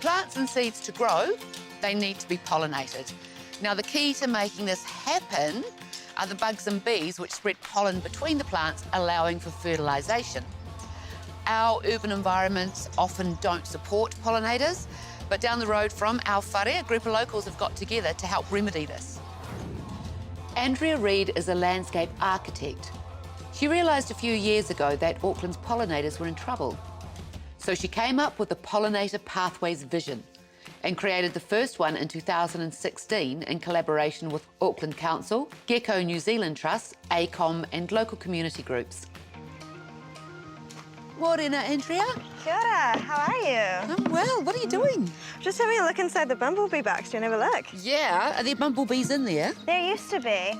plants and seeds to grow, they need to be pollinated. Now, the key to making this happen are the bugs and bees which spread pollen between the plants, allowing for fertilisation. Our urban environments often don't support pollinators, but down the road from our whare, a group of locals have got together to help remedy this. Andrea Reed is a landscape architect. She realised a few years ago that Auckland's pollinators were in trouble. So she came up with the Pollinator Pathways vision and created the first one in 2016 in collaboration with Auckland Council, Gecko New Zealand Trust, ACOM and local community groups. Morena, Andrea. Kia ora, how are you? I'm well, what are you doing? Just having a look inside the bumblebee box. Do you want to have a look? Yeah, are there bumblebees in there? There used to be,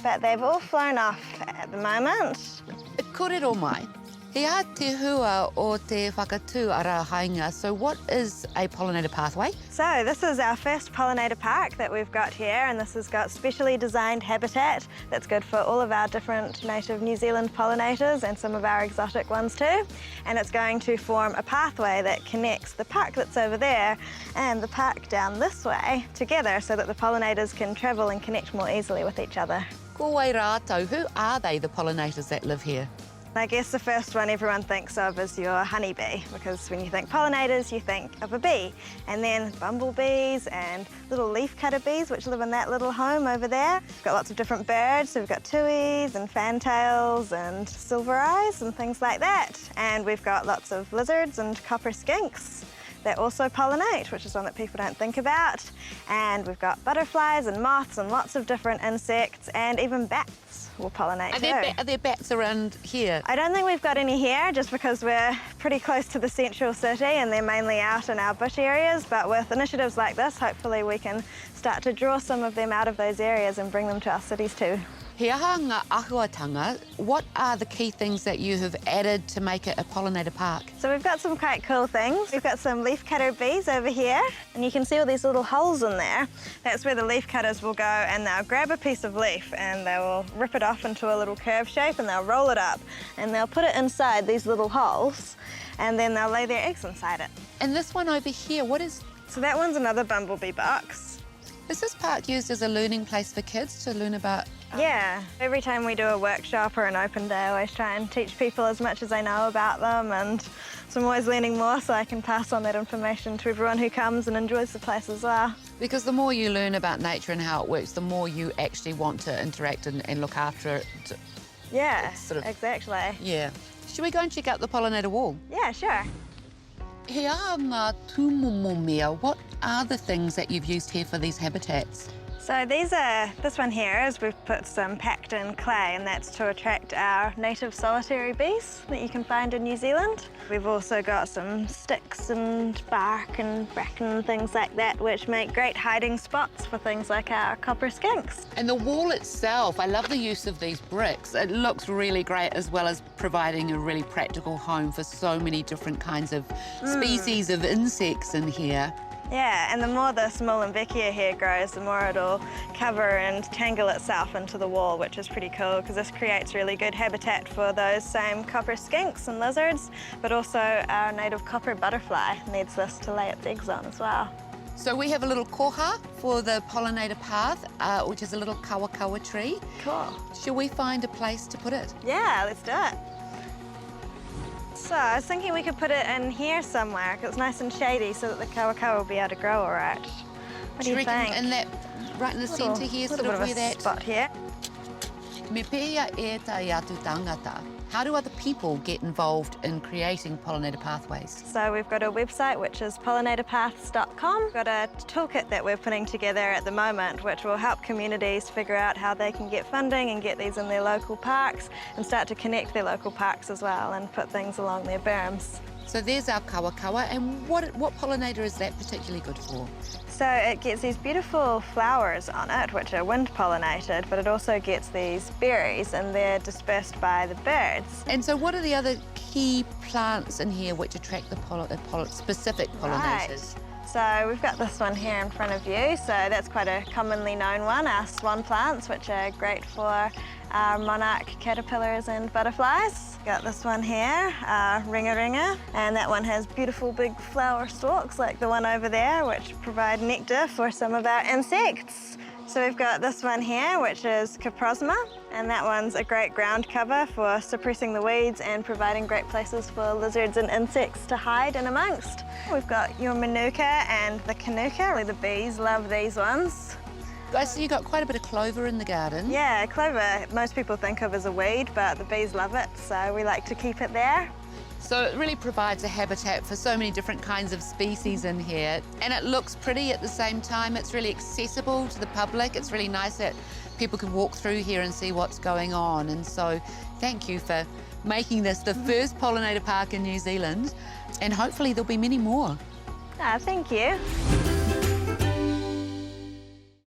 but they've all flown off at the moment. E kōrero mai. He a te hua o te whakatū ara hainga. So what is a pollinator pathway? So this is our first pollinator park that we've got here, and this has got specially designed habitat that's good for all of our different native New Zealand pollinators and some of our exotic ones too. And it's going to form a pathway that connects the park that's over there and the park down this way together so that the pollinators can travel and connect more easily with each other. Ko wai rātou, who are they, the pollinators that live here? I guess the first one everyone thinks of is your honeybee, because when you think pollinators, you think of a bee. And then bumblebees and little leafcutter bees, which live in that little home over there. We've got lots of different birds, so we've got tuis and fantails and silver eyes and things like that. And we've got lots of lizards and copper skinks that also pollinate, which is one that people don't think about. And we've got butterflies and moths and lots of different insects, and even bats will pollinate too. Are there bats around here? I don't think we've got any here, just because we're pretty close to the central city and they're mainly out in our bush areas. But with initiatives like this, hopefully we can start to draw some of them out of those areas and bring them to our cities too. He aha ngā āhuatanga, what are the key things that you have added to make it a pollinator park? So we've got some quite cool things. We've got some leafcutter bees over here, and you can see all these little holes in there. That's where the leafcutters will go, and they'll grab a piece of leaf and they will rip it off into a little curve shape, and they'll roll it up and they'll put it inside these little holes, and then they'll lay their eggs inside it. And this one over here, what is? So that one's another bumblebee box. Is this park used as a learning place for kids to learn about? Yeah, every time we do a workshop or an open day, I always try and teach people as much as I know about them, and so I'm always learning more, so I can pass on that information to everyone who comes and enjoys the place as well. Because the more you learn about nature and how it works, the more you actually want to interact and look after it. Yeah, exactly. Yeah. Should we go and check out the pollinator wall? Yeah, sure. He a ngā tūmomomia, what are the things that you've used here for these habitats? So this one here is we've put some packed in clay, and that's to attract our native solitary bees that you can find in New Zealand. We've also got some sticks and bark and bracken and things like that, which make great hiding spots for things like our copper skinks. And the wall itself, I love the use of these bricks. It looks really great, as well as providing a really practical home for so many different kinds of species of insects in here. Yeah, and the more the Smollenbeckia here grows, the more it'll cover and tangle itself into the wall, which is pretty cool, because this creates really good habitat for those same copper skinks and lizards, but also our native copper butterfly needs this to lay its eggs on as well. So we have a little koha for the pollinator path, which is a little kawakawa tree. Cool. Shall we find a place to put it? Yeah, let's do it. So I was thinking we could put it in here somewhere, because it's nice and shady, so that the kawakawa will be able to grow all right. What do you think? In that, right in the centre here, sort of where that spot here. Me pēia e tai atu tangata. How do other people get involved in creating pollinator pathways? So we've got a website, which is pollinatorpaths.com. We've got a toolkit that we're putting together at the moment, which will help communities figure out how they can get funding and get these in their local parks, and start to connect their local parks as well and put things along their berms. So there's our kawakawa, and what pollinator is that particularly good for? So it gets these beautiful flowers on it, which are wind pollinated, but it also gets these berries, and they're dispersed by the birds. And so what are the other key plants in here which attract the specific pollinators? Right. So we've got this one here in front of you. So that's quite a commonly known one, our swan plants, which are great for are monarch caterpillars and butterflies. Got this one here, ringer ringer, and that one has beautiful big flower stalks like the one over there, which provide nectar for some of our insects. So we've got this one here, which is Coprosma, and that one's a great ground cover for suppressing the weeds and providing great places for lizards and insects to hide in amongst. We've got your Manuka and the Kanuka. The bees love these ones. I see you've got quite a bit of clover in the garden. Yeah, clover, most people think of as a weed, but the bees love it, so we like to keep it there. So it really provides a habitat for so many different kinds of species in here. And it looks pretty at the same time. It's really accessible to the public. It's really nice that people can walk through here and see what's going on. And so thank you for making this the first pollinator park in New Zealand. And hopefully there'll be many more. Thank you.